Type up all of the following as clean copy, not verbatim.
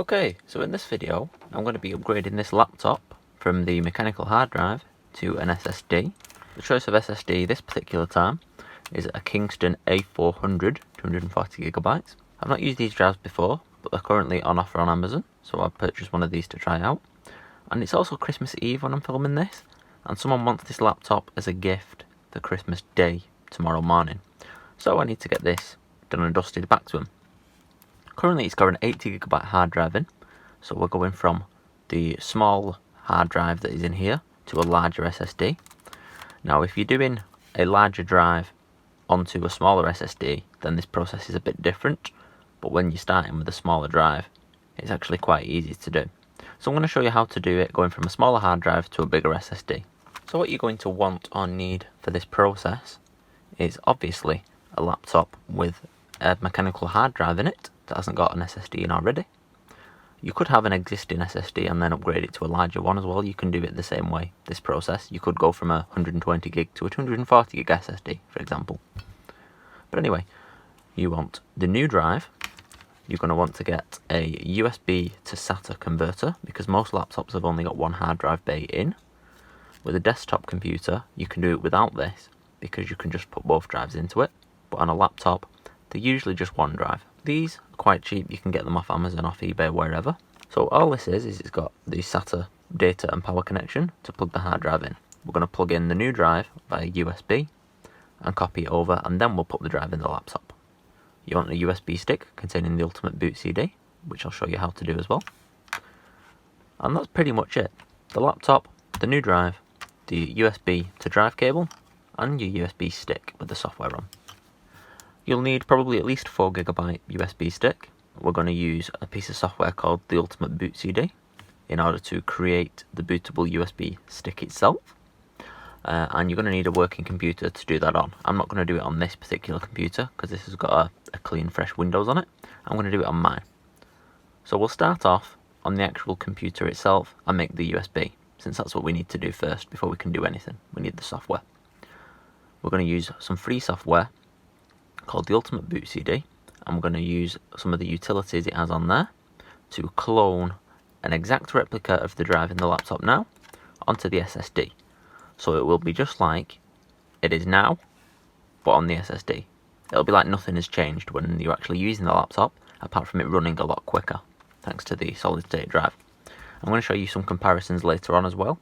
Okay, so in this video I'm going to be upgrading this laptop from the mechanical hard drive to an SSD. The choice of SSD this particular time is a Kingston A400 240GB. I've not used these drives before, but they're currently on offer on Amazon, so I've purchased one of these to try out. And it's also Christmas Eve when I'm filming this, and someone wants this laptop as a gift for Christmas Day tomorrow morning. So I need to get this done and dusted back to him. Currently it's got an 80GB hard drive in, so we're going from the small hard drive that is in here to a larger SSD. Now if you're doing a larger drive onto a smaller SSD, then this process is a bit different, but when you're starting with a smaller drive, it's actually quite easy to do. So I'm going to show you how to do it going from a smaller hard drive to a bigger SSD. So what you're going to want or need for this process is obviously a laptop with a mechanical hard drive in it that hasn't got an SSD in already. You could have an existing SSD and then upgrade it to a larger one as well. You can do it the same way, this process. You could go from a 120 gig to a 240 gig SSD, for example. But anyway, you want the new drive. You're going to want to get a USB to SATA converter, because most laptops have only got one hard drive bay in. With a desktop computer, you can do it without this, because you can just put both drives into it. But on a laptop, they're usually just one drive. These are quite cheap, you can get them off Amazon, off eBay, wherever. So all this is it's got the SATA data and power connection to plug the hard drive in. We're going to plug in the new drive via USB and copy it over, and then we'll put the drive in the laptop. You want a USB stick containing the Ultimate Boot CD, which I'll show you how to do as well. And that's pretty much it. The laptop, the new drive, the USB to drive cable, and your USB stick with the software on. You'll need probably at least 4GB USB stick. We're going to use a piece of software called the Ultimate Boot CD in order to create the bootable USB stick itself. And you're going to need a working computer to do that on. I'm not going to do it on this particular computer because this has got a clean, fresh Windows on it. I'm going to do it on mine. So we'll start off on the actual computer itself and make the USB, since that's what we need to do first before we can do anything. We need the software. We're going to use some free software called the Ultimate Boot CD, and we're going to use some of the utilities it has on there to clone an exact replica of the drive in the laptop now onto the SSD. So it will be just like it is now, but on the SSD. It'll be like nothing has changed when you're actually using the laptop, apart from it running a lot quicker, thanks to the solid state drive. I'm going to show you some comparisons later on as well,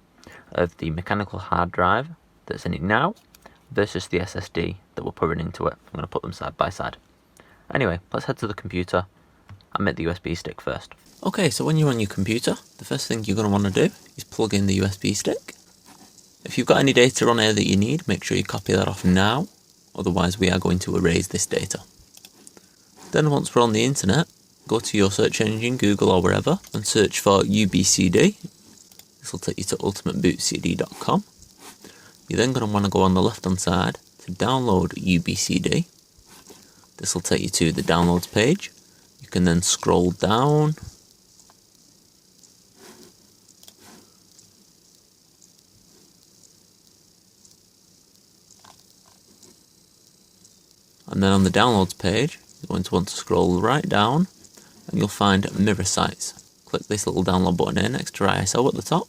of the mechanical hard drive that's in it now versus the SSD that we're putting into it. I'm going to put them side by side. Anyway, let's head to the computer and make the USB stick first. Okay, so when you're on your computer, the first thing you're going to want to do is plug in the USB stick. If you've got any data on here that you need, make sure you copy that off now, otherwise we are going to erase this data. Then once we're on the internet, go to your search engine, Google or wherever, and search for UBCD. This will take you to ultimatebootcd.com. You're then going to want to go on the left hand side to download UBCD. This will take you to the downloads page. You can then scroll down and then on the downloads page you're going to want to scroll right down and you'll find mirror sites. Click this little download button here next to ISO at the top,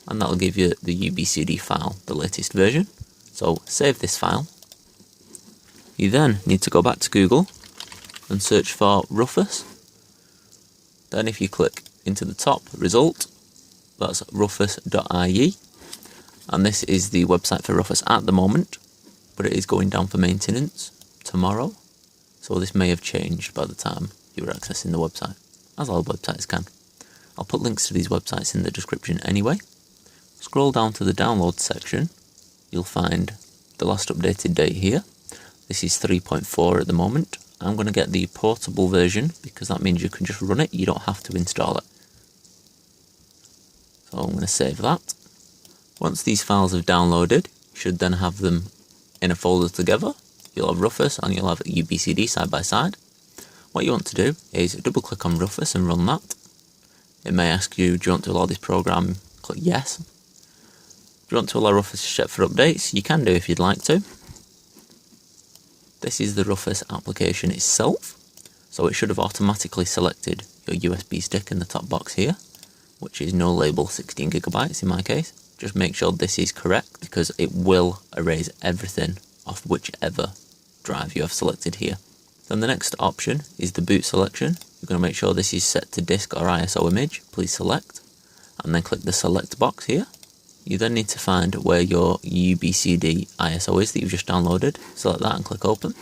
and that'll give you the UBCD file, the latest version. So save this file. You then need to go back to Google and search for Rufus. Then if you click into the top result, that's rufus.ie, and this is the website for Rufus at the moment, but it is going down for maintenance tomorrow, so this may have changed by the time you're accessing the website, as all websites can. I'll put links to these websites in the description anyway. Scroll down to the download section, you'll find the last updated date here. This is 3.4 at the moment. I'm going to get the portable version because that means you can just run it, you don't have to install it. So I'm going to save that. Once these files have downloaded, you should then have them in a folder together. You'll have Rufus and you'll have UBCD side by side. What you want to do is double click on Rufus and run that. It may ask you, do you want to allow this program? Click yes. Do you want to allow Rufus to check for updates? You can do if you'd like to. This is the Rufus application itself. So it should have automatically selected your USB stick in the top box here, which is no label 16GB in my case. Just make sure this is correct because it will erase everything off whichever drive you have selected here. Then the next option is the boot selection. You're going to make sure this is set to disk or ISO image. Please select and then click the select box here. You then need to find where your UBCD ISO is that you've just downloaded. Select that and click open.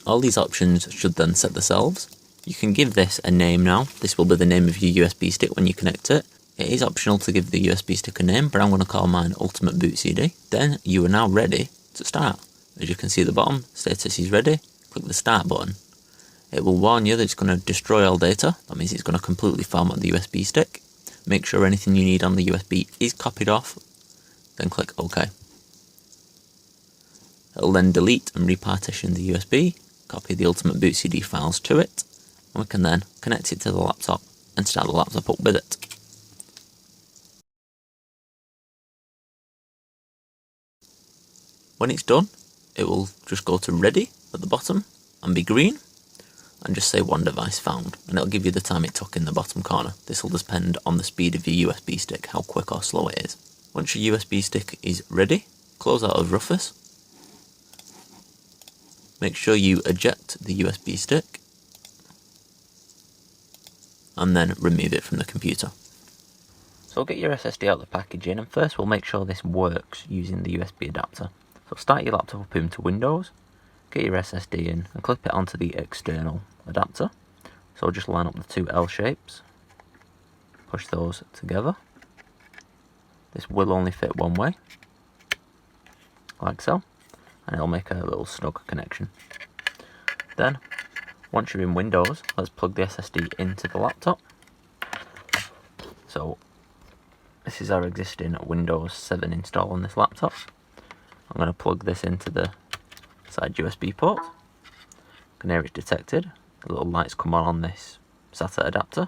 All these options should then set themselves. You can give this a name now. This will be the name of your USB stick when you connect it. It is optional to give the USB stick a name, but I'm going to call mine Ultimate Boot CD. Then you are now ready to start. As you can see at the bottom, status is ready. Click the start button. It will warn you that it's going to destroy all data. That means it's going to completely format the USB stick. Make sure anything you need on the USB is copied off. Then click OK. It'll then delete and repartition the USB, copy the Ultimate Boot CD files to it, and we can then connect it to the laptop and start the laptop up with it. When it's done, it will just go to ready at the bottom and be green and just say one device found, and it'll give you the time it took in the bottom corner. This will depend on the speed of your USB stick, how quick or slow it is. Once your USB stick is ready, close out of Rufus. Make sure you eject the USB stick and then remove it from the computer. So get your SSD out of the packaging, and first we'll make sure this works using the USB adapter. So start your laptop up into Windows, get your SSD in and clip it onto the external adapter. So just line up the two L shapes, push those together. This will only fit one way, like so, and it'll make a little snug connection. Then, once you're in Windows, let's plug the SSD into the laptop. So, this is our existing Windows 7 install on this laptop. I'm going to plug this into the side USB port. You can hear it's detected. The little lights come on this SATA adapter.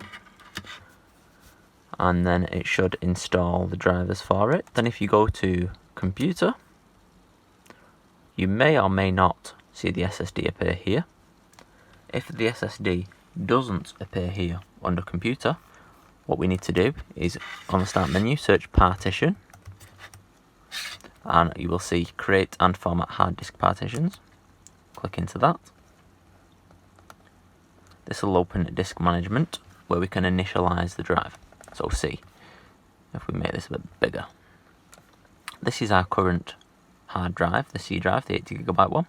And then it should install the drivers for it. Then if you go to Computer, you may or may not see the SSD appear here. If the SSD doesn't appear here under Computer, what we need to do is on the Start menu, search Partition, and you will see Create and Format Hard Disk Partitions. Click into that. This will open Disk Management, where we can initialize the drive. So C, if we make this a bit bigger. This is our current hard drive, the C drive, the 80GB one.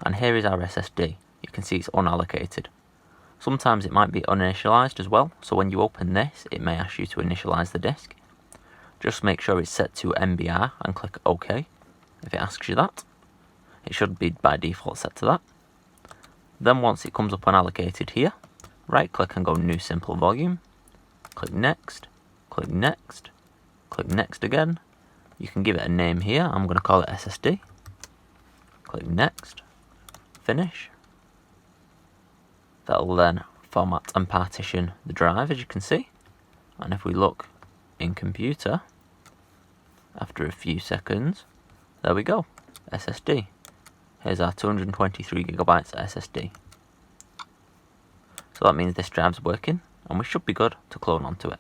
And here is our SSD. You can see it's unallocated. Sometimes it might be uninitialized as well, so when you open this, it may ask you to initialize the disk. Just make sure it's set to MBR and click OK if it asks you that. It should be by default set to that. Then once it comes up unallocated here, right click and go New Simple Volume. Click Next, click Next, click Next again. You can give it a name here. I'm going to call it SSD. Click Next, Finish. That'll then format and partition the drive, as you can see. And if we look in Computer, after a few seconds, there we go, SSD. Here's our 223GB SSD. So that means this drive's working, and we should be good to clone onto it.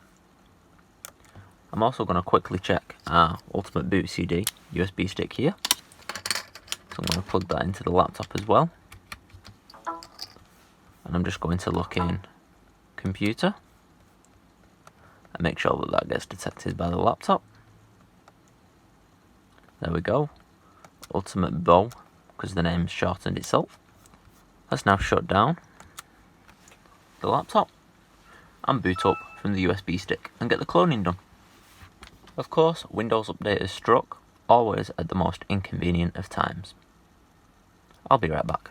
I'm also going to quickly check our Ultimate Boot CD USB stick here. So I'm going to plug that into the laptop as well. And I'm just going to look in Computer and make sure that that gets detected by the laptop. There we go. Ultimate Bow, because the name's shortened itself. Let's now shut down the laptop and boot up from the USB stick and get the cloning done. Of course, Windows Update is struck, always at the most inconvenient of times. I'll be right back.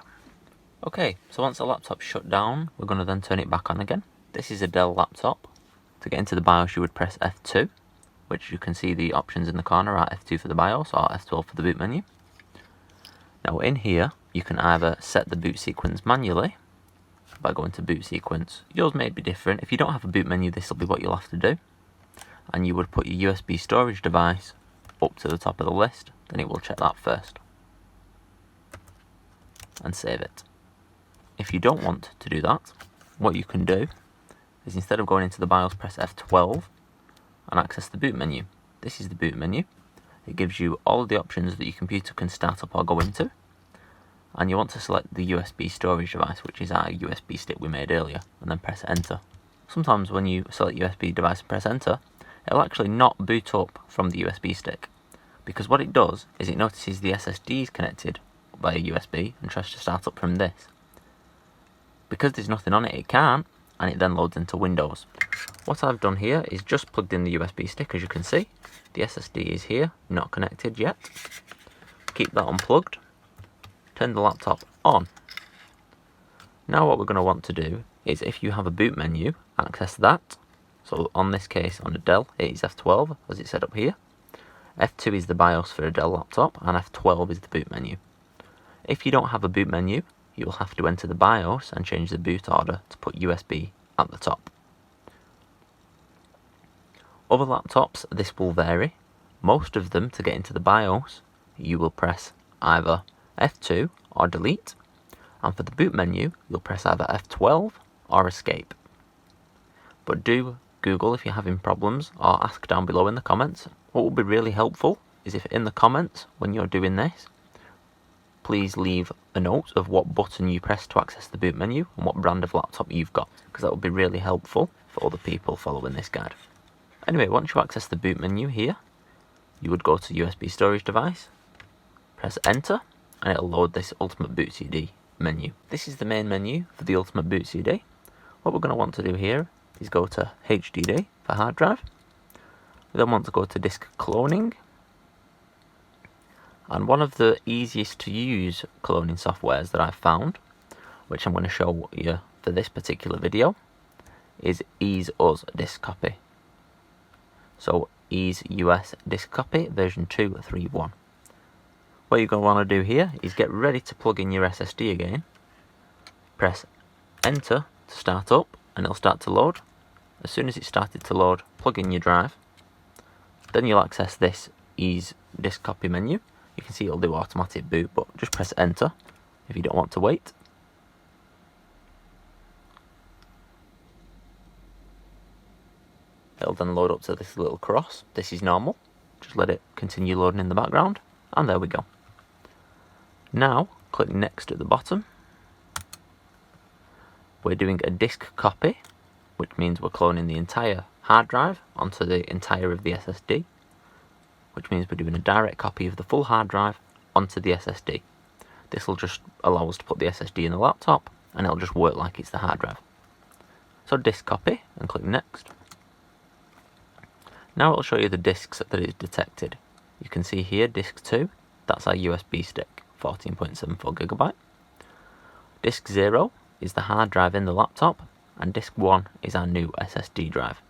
Okay, so once the laptop's shut down, we're going to then turn it back on again. This is a Dell laptop. To get into the BIOS, you would press F2, which you can see the options in the corner are F2 for the BIOS or F12 for the boot menu. Now in here, you can either set the boot sequence manually by going to boot sequence. Yours may be different. If you don't have a boot menu, this will be what you'll have to do. And you would put your USB storage device up to the top of the list, then it will check that first and save it. if you don't want to do that, what you can do is instead of going into the BIOS, press F12 and access the boot menu. This is the boot menu. It gives you all of the options that your computer can start up or go into. And you want to select the USB storage device, which is our USB stick we made earlier, and then press enter. Sometimes when you select USB device and press enter, it'll actually not boot up from the USB stick, because what it does is it notices the SSD is connected via USB and tries to start up from this. Because there's nothing on it, it can't, and it then loads into Windows. What I've done here is just plugged in the USB stick, as you can see. The SSD is here, not connected yet. Keep that unplugged. Turn the laptop on. Now what we're going to want to do is, if you have a boot menu, access that. So on this case, on a Dell, it is F12, as it's set up here. F2 is the BIOS for a Dell laptop, and F12 is the boot menu. If you don't have a boot menu, you will have to enter the BIOS and change the boot order to put USB at the top. Other laptops, this will vary. Most of them, to get into the BIOS, you will press either F2 or delete, and for the boot menu, you'll press either F12 or escape. But do Google if you're having problems, or ask down below in the comments. What will be really helpful is if in the comments, when you're doing this, please leave a note of what button you press to access the boot menu and what brand of laptop you've got, because that would be really helpful for other people following this guide. Anyway, once you access the boot menu here, you would go to USB storage device, press enter, and it'll load this Ultimate Boot CD menu. This is the main menu for the Ultimate Boot CD. What we're going to want to do here is go to HDD for hard drive. We then want to go to disk cloning. And one of the easiest to use cloning softwares that I've found, which I'm going to show you for this particular video, is Ease Us Disk Copy. So Ease US Disk Copy version 2.3.1. What you're going to want to do here is get ready to plug in your SSD again. Press enter to start up and it'll start to load. As soon as it's started to load, plug in your drive. Then you'll access this Ease Disk Copy menu. You can see it'll do automatic boot, but just press enter if you don't want to wait. It'll then load up to this little cross. This is normal. Just let it continue loading in the background, and there we go. Now, click next at the bottom. We're doing a disk copy, which means we're cloning the entire hard drive onto the entire of the SSD, which means we're doing a direct copy of the full hard drive onto the SSD. This will just allow us to put the SSD in the laptop, and it'll just work like it's the hard drive. So disk copy, and click next. Now it'll show you the disks that it's detected. You can see here disk 2, that's our USB stick, 14.74GB. Disk 0 is the hard drive in the laptop, and disk 1 is our new SSD drive.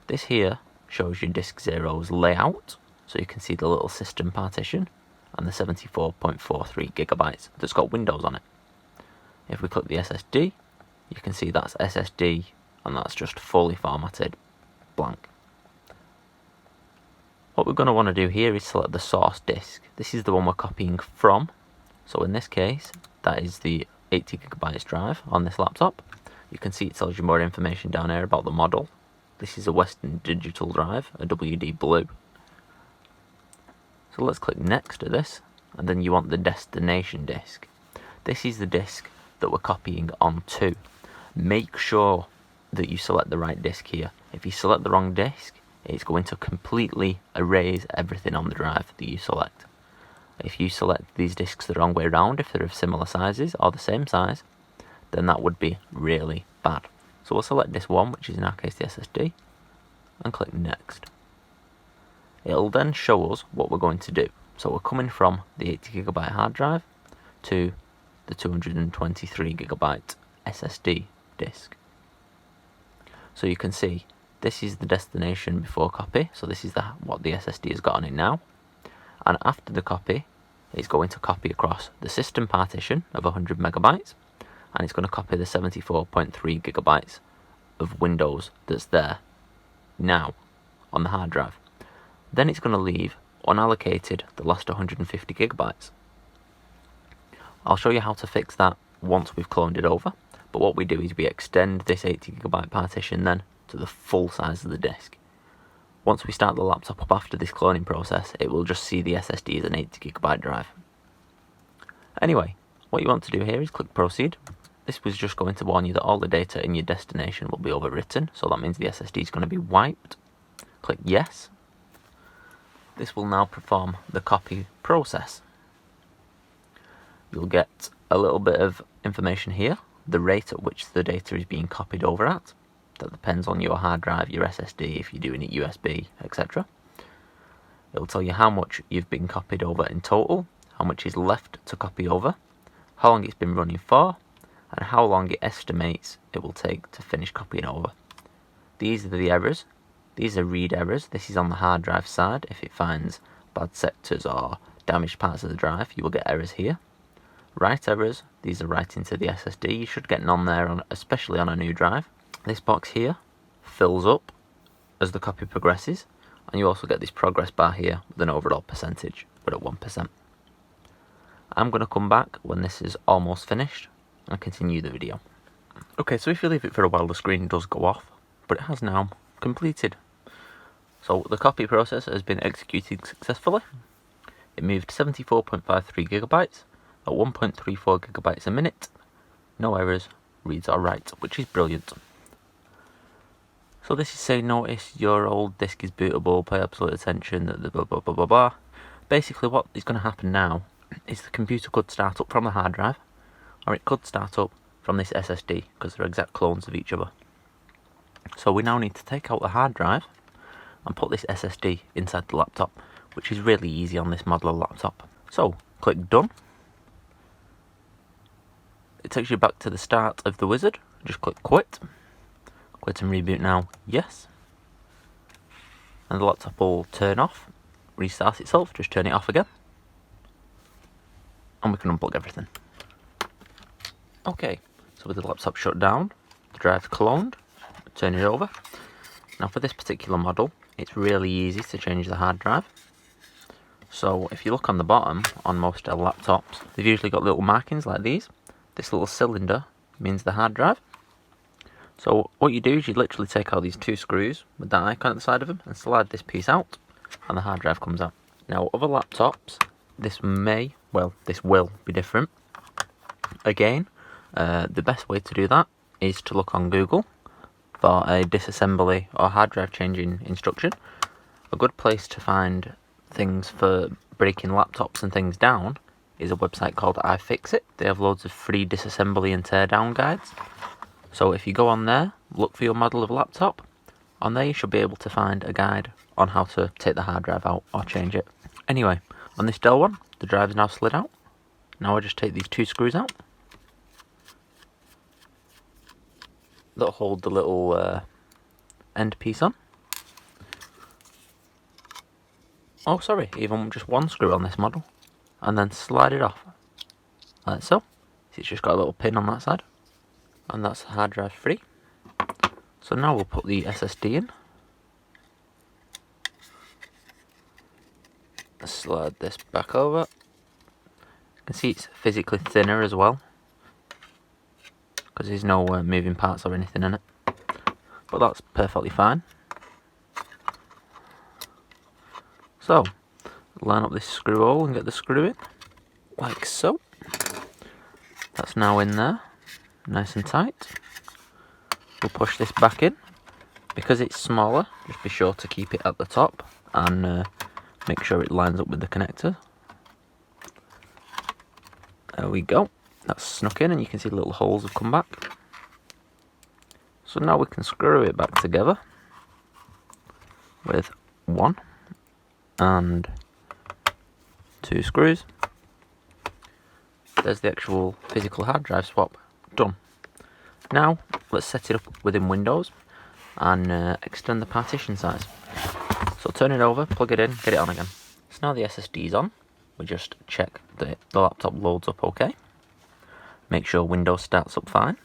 This here shows you disk 0's layout, so you can see the little system partition and the 74.43GB that's got Windows on it. If we click the SSD, you can see that's SSD, and that's just fully formatted blank. What we're going to want to do here is select the source disk. This is the one we're copying from. So in this case, that is the 80GB drive on this laptop. You can see it tells you more information down here about the model. This is a Western Digital drive, a WD Blue. So let's click next to this, and then you want the destination disk. This is the disk that we're copying onto. Make sure that you select the right disk here. If you select the wrong disk, it's going to completely erase everything on the drive that you select. If you select these disks the wrong way around, if they're of similar sizes or the same size, then that would be really bad. So we'll select this one, which is in our case the SSD, and click next. It'll then show us what we're going to do. So we're coming from the 80GB hard drive to the 223GB SSD disk. So you can see this is the destination before copy, so this is what the SSD has got on it now. And after the copy, it's going to copy across the system partition of 100MB, and it's going to copy the 74.3GB of Windows that's there now on the hard drive. Then it's going to leave unallocated the last 150GB. I'll show you how to fix that once we've cloned it over. But what we do is we extend this 80GB partition then to the full size of the disk. Once we start the laptop up after this cloning process, it will just see the SSD as an 80GB drive. Anyway, what you want to do here is click proceed. This was just going to warn you that all the data in your destination will be overwritten, so that means the SSD is going to be wiped. Click yes. This will now perform the copy process. You'll get a little bit of information here, the rate at which the data is being copied over at. That depends on your hard drive, your SSD, if you're doing it USB, etc. It will tell you how much you've been copied over in total, how much is left to copy over, how long it's been running for, and how long it estimates it will take to finish copying over. These are the errors. These are read errors. This is on the hard drive side. If it finds bad sectors or damaged parts of the drive, you will get errors here. Write errors. These are writing to the SSD. You should get none there, especially on a new drive. This box here fills up as the copy progresses, and you also get this progress bar here with an overall percentage, but at 1%. I'm going to come back when this is almost finished and continue the video. Okay, so if you leave it for a while, the screen does go off, but it has now completed. So the copy process has been executed successfully. It moved 74.53GB at 1.34GB a minute. No errors, reads or writes, which is brilliant. So this is saying, notice your old disk is bootable, pay absolute attention, blah blah blah blah blah. Basically what is going to happen now is the computer could start up from the hard drive, or it could start up from this SSD, because they're exact clones of each other. So we now need to take out the hard drive and put this SSD inside the laptop, which is really easy on this modular laptop. So click done. It takes you back to the start of the wizard. Just click quit. Quit and reboot now, yes. And the laptop will turn off, restart itself, just turn it off again. And we can unplug everything. Okay, so with the laptop shut down, the drive's cloned, turn it over. Now for this particular model, it's really easy to change the hard drive. So if you look on the bottom, on most Dell laptops, they've usually got little markings like these. This little cylinder means the hard drive. So what you do is you literally take out these two screws with that icon at the side of them and slide this piece out, and the hard drive comes out. Now other laptops, this will be different. Again, the best way to do that is to look on Google for a disassembly or hard drive changing instruction. A good place to find things for breaking laptops and things down is a website called iFixit. They have loads of free disassembly and teardown guides. So if you go on there, look for your model of laptop, on there you should be able to find a guide on how to take the hard drive out or change it. Anyway, on this Dell one, the drive is now slid out. Now I just take these two screws out. That'll hold the little end piece on. Oh sorry, even just one screw on this model. And then slide it off, like so. It's just got a little pin on that side. And that's the hard drive free. So now we'll put the SSD in. Slide this back over. You can see it's physically thinner as well, because there's no moving parts or anything in it. But that's perfectly fine. So, line up this screw hole and get the screw in, like so. That's now in there. Nice and tight. We'll push this back in. Because it's smaller, just be sure to keep it at the top and make sure it lines up with the connector. There we go. That's snuck in and you can see the little holes have come back. So now we can screw it back together with one and two screws. There's the actual physical hard drive swap done. Now let's set it up within Windows and extend the partition size. So turn it over, plug it in, get it on again. So now the SSD is on. We just check that the laptop loads up okay. Make sure Windows starts up fine,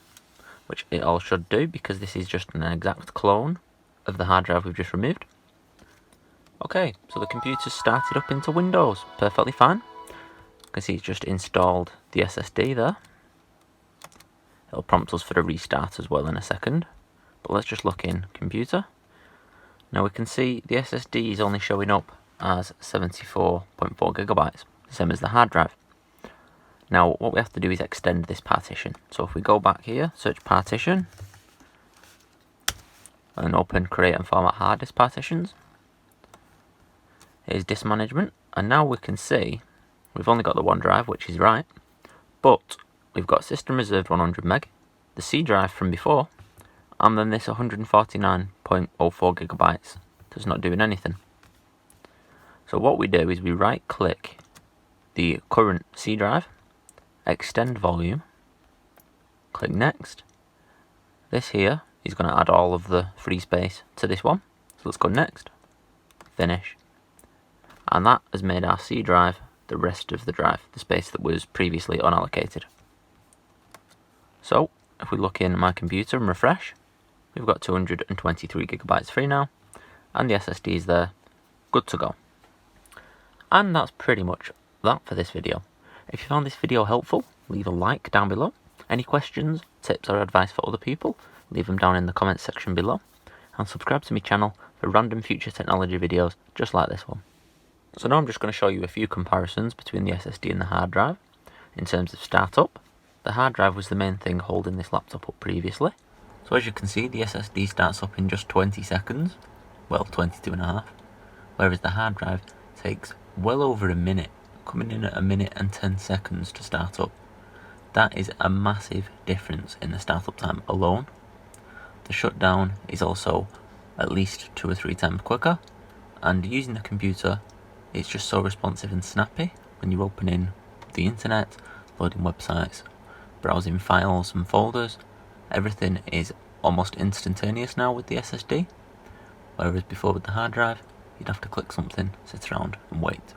which it all should do because this is just an exact clone of the hard drive we've just removed. Okay, so the computer's started up into Windows, perfectly fine. You can see it's just installed the SSD there. It'll prompt us for a restart as well in a second. But let's just look in computer. Now we can see the SSD is only showing up as 74.4 gigabytes, same as the hard drive. Now what we have to do is extend this partition. So if we go back here, search partition, and open create and format hard disk partitions. Here's disk management, and now we can see we've only got the one drive, which is right, but we've got system reserved 100 meg, the C drive from before, and then this 149.04 gigabytes that's not doing anything. So what we do is we right click the current C drive, extend volume, click next. This here is going to add all of the free space to this one. So let's go next, finish. And that has made our C drive the rest of the drive, the space that was previously unallocated. So if we look in my computer and refresh, we've got 223 gigabytes free now, and the SSD is there, good to go. And that's pretty much that for this video. If you found this video helpful, leave a like down below. Any questions, tips or advice for other people, leave them down in the comments section below, and subscribe to my channel for random future technology videos just like this one. So now I'm just going to show you a few comparisons between the SSD and the hard drive. In terms of startup, the hard drive was the main thing holding this laptop up previously. So as you can see, the SSD starts up in just 20 seconds, well 22 and a half, whereas the hard drive takes well over a minute, coming in at 1 minute and 10 seconds to start up. That is a massive difference in the startup time alone. The shutdown is also at least 2 or 3 times quicker, and using the computer, it's just so responsive and snappy when you're opening the internet, loading websites, browsing files and folders. Everything is almost instantaneous now with the SSD, whereas before with the hard drive, you'd have to click something, sit around and wait.